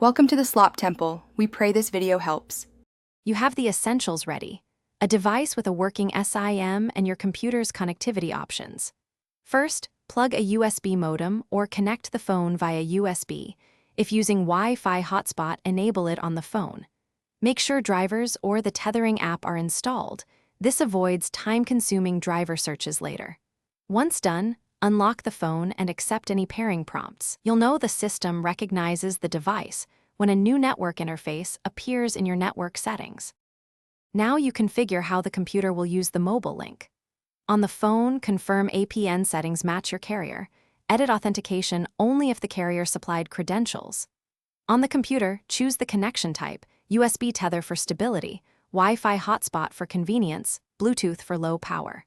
Welcome to the Slop Temple. We pray this video helps. You have the essentials ready: a device with a working SIM and your computer's connectivity options. First, plug a USB modem or connect the phone via USB. If using Wi-Fi hotspot, enable it on the phone. Make sure drivers or the tethering app are installed. This avoids time-consuming driver searches later. Once done, unlock the phone and accept any pairing prompts. You'll know the system recognizes the device when a new network interface appears in your network settings. Now you configure how the computer will use the mobile link. On the phone, confirm APN settings match your carrier. Edit authentication only if the carrier supplied credentials. On the computer, choose the connection type: USB tether for stability, Wi-Fi hotspot for convenience, Bluetooth for low power.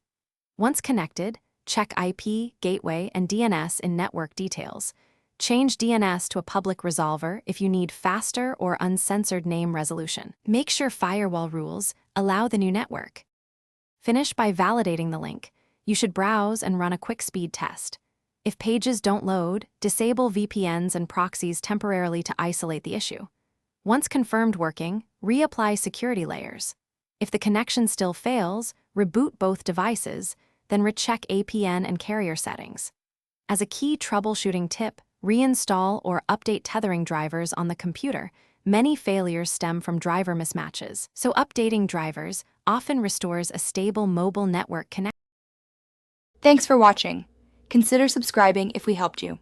Once connected, check IP, gateway, and DNS in network details. Change DNS to a public resolver if you need faster or uncensored name resolution. Make sure firewall rules allow the new network. Finish by validating the link. You should browse and run a quick speed test. If pages don't load, disable VPNs and proxies temporarily to isolate the issue. Once confirmed working, reapply security layers. If the connection still fails, reboot both devices, then recheck APN and carrier settings. As a key troubleshooting tip, reinstall or update tethering drivers on the computer. Many failures stem from driver mismatches, so updating drivers often restores a stable mobile network connection. Thanks for watching. Consider subscribing if we helped you.